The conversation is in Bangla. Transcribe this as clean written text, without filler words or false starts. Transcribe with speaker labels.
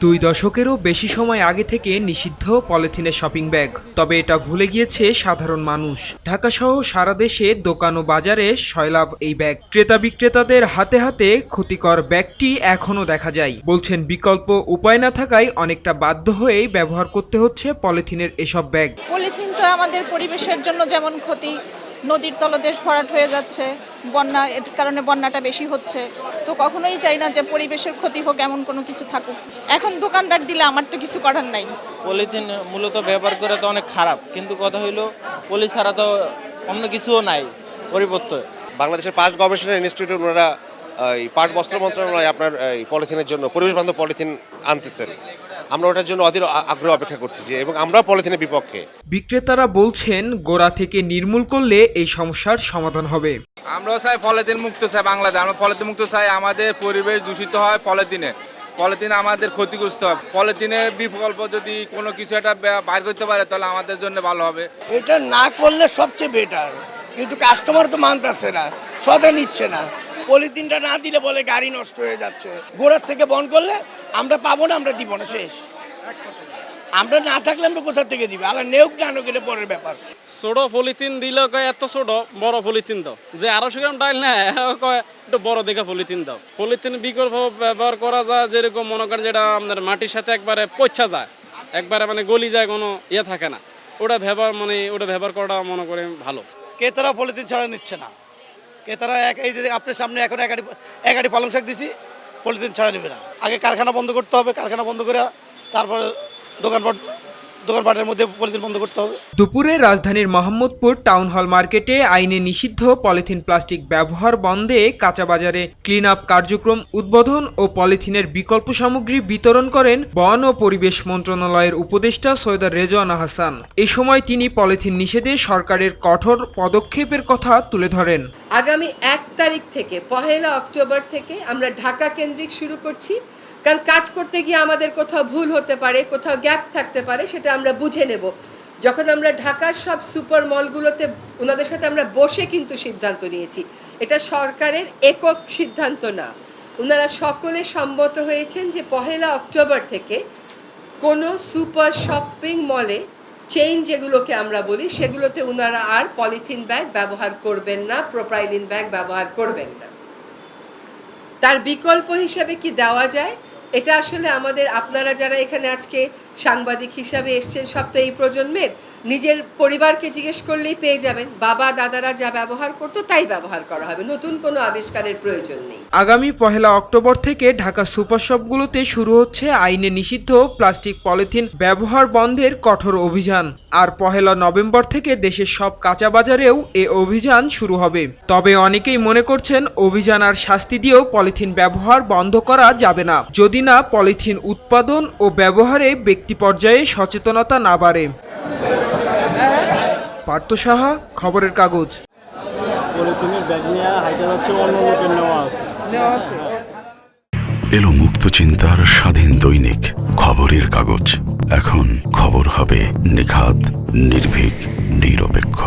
Speaker 1: দুই দশকেরও বেশি সময় আগে থেকে নিষিদ্ধ পলিথিনের শপিং ব্যাগ, তবে এটা ভুলে গিয়েছে সাধারণ মানুষ। ঢাকাসহ সারা দেশে দোকান ও বাজারে সয়লাভ এই ব্যাগ। ক্রেতা বিক্রেতাদের হাতে হাতে ক্ষতিকর ব্যাগটি এখনও দেখা যায়। বলছেন বিকল্প উপায় না থাকায় অনেকটা বাধ্য হয়েই ব্যবহার করতে হচ্ছে পলিথিনের এসব ব্যাগ।
Speaker 2: পলিথিন তো আমাদের পরিবেশের জন্য যেমন ক্ষতি, নদীর তলদেশ ভরাট হয়ে যাচ্ছে, বন্যা এর কারণে বন্যাটা বেশি হচ্ছে। তো কখনোই চাই না যে পরিবেশের ক্ষতি হোক, এমন কোনো কিছু থাকুক। এখন দোকানদার দিলে আমার তো কিছু করার নাই।
Speaker 3: পলিথিন মূলত ব্যবহার করে তো অনেক খারাপ, কিন্তু কথা হইলো পলি ছাড়া তো অন্য কিছুও নাই পরিবর্তন।
Speaker 4: বাংলাদেশের পাট গবেষণা ইনস্টিটিউট ওনারা এই পাট বস্ত্র মন্ত্রণালয় আপনার এই পলিথিনের জন্য পরিবেশ বান্ধব পলিথিন আনতেছেন। আমরা ওটার জন্য অধীর আগ্রহ অপেক্ষা করছি যে, এবং আমরা পলিথিনের বিপক্ষে।
Speaker 1: বিক্রেতারা বলছেন গোড়া থেকে নির্মূল করলে এই সমস্যার সমাধান হবে।
Speaker 5: আমরাও চাই পলিথিন মুক্ত চাই বাংলাদেশ, আমরা পলিথিন মুক্ত চাই। আমাদের পরিবেশ দূষিত হয় পলিথিন আমাদের ক্ষতিগ্রস্ত হয়। পলিথিনের বিকল্প যদি কোনো কিছু একটা বাইর করতে পারে তাহলে আমাদের জন্য ভালো হবে।
Speaker 6: এটা না করলে সবচেয়ে বেটার, কিন্তু কাস্টমার তো মানতেছে না, সদা নিচ্ছে না। পলিথিনটা না দিলে বলে গাড়ি নষ্ট হয়ে যাচ্ছে। গোড়ার থেকে বন্ধ করলে আমরা পাবো না, আমরা দিব না, শেষ। আমরা না থাকলে আমরা কোথা থেকে দিবে, আলা নেউক না নেউক এটা পরের ব্যাপার।
Speaker 7: ছোট পলিথিন দিলে কয় এত ছোট, বড় পলিথিন দাও। যে 250 গ্রাম ডাইল না কয় একটু বড় দেখে পলিথিন দাও। পলিথিন বিকল্প ব্যবহার করা যায়, যেরকম মনে করেন যেটা আপনার মাটির সাথে একবারে পচা যায়, একবারে মানে গলি যায়, কোনো ইয়ে থাকে না, ওটা ব্যবহার করাটা মনে করে ভালো।
Speaker 6: ক্রেতারা পলিথিন ছাড়া নিচ্ছে না। ক্রেতারা এই যে আপনার সামনে এখন একাটি পালং শাক দিছি, পলিথিন ছাড়া নেবে না। আগে কারখানা বন্ধ করতে হবে, কারখানা বন্ধ করে তারপরে দোকানপাটের মধ্যে পলিথিন বন্ধ করতে হবে।
Speaker 1: দুপুরে রাজধানীর মোহাম্মদপুর টাউন হল মার্কেটে আইনে নিষিদ্ধ পলিথিন প্লাস্টিক ব্যবহার বন্ধে কাঁচা বাজারে ক্লিন আপ কার্যক্রম উদ্বোধন ও পলিথিনের বিকল্প সামগ্রী বিতরণ করেন বন ও পরিবেশ মন্ত্রণালয়ের উপদেষ্টা সৈয়দা রেজওয়ানা হাসান। এই সময় তিনি পলিথিন নিষেধে সরকারের কঠোর পদক্ষেপের কথা তুলে ধরেন।
Speaker 8: আগামী 1 তারিখ থেকে 1 অক্টোবর থেকে আমরা ঢাকা কেন্দ্রিক শুরু করছি, কারণ কাজ করতে গিয়ে আমাদের কোথাও ভুল হতে পারে, কোথাও গ্যাপ থাকতে পারে, সেটা আমরা বুঝে নেব। যখন আমরা ঢাকার সব সুপার মলগুলোতে ওনাদের সাথে আমরা বসে কিন্তু সিদ্ধান্ত নিয়েছি, এটা সরকারের একক সিদ্ধান্ত না। ওনারা সকলে সম্মত হয়েছেন যে 1 অক্টোবর থেকে কোনো সুপার শপিং মলে, চেইন যেগুলোকে আমরা বলি, সেগুলোতে ওনারা আর পলিথিন ব্যাগ ব্যবহার করবেন না, প্রোপাইলিন ব্যাগ ব্যবহার করবেন না। তার বিকল্প হিসাবে কি দেওয়া যায়, এটা আসলে আমাদের, আপনারা যারা এখানে আজকে সাংবাদিক হিসাবে এসছেন, সব তো এই প্রজন্মের, নিজের পরিবারকে জিজ্ঞেস করলেই পেয়ে যাবেন। বাবা দাদারা যা ব্যবহার করতো তাই ব্যবহার করা হবে, নতুন কোনো আবিষ্কারের প্রয়োজন নেই।
Speaker 1: আগামী 1 অক্টোবর থেকে ঢাকা সুপার শপগুলোতে শুরু হচ্ছে আইনে নিষিদ্ধ প্লাস্টিক পলিথিন ব্যবহার বন্ধের কঠোর অভিযান। আর 1 নভেম্বর থেকে দেশের সব কাঁচা বাজারেও এ অভিযান শুরু হবে। তবে অনেকেই মনে করছেন অভিযান আর শাস্তি দিয়েও পলিথিন ব্যবহার বন্ধ করা যাবে না, যদি না পলিথিন উৎপাদন ও ব্যবহারে ব্যক্তি পর্যায়ে সচেতনতা না বাড়ে। পার্থ সাহা, খবরের কাগজ।
Speaker 9: এলো মুক্ত চিন্তার স্বাধীন দৈনিক খবরের কাগজ। এখন খবর হবে নিখাত, নির্ভীক, নিরপেক্ষ।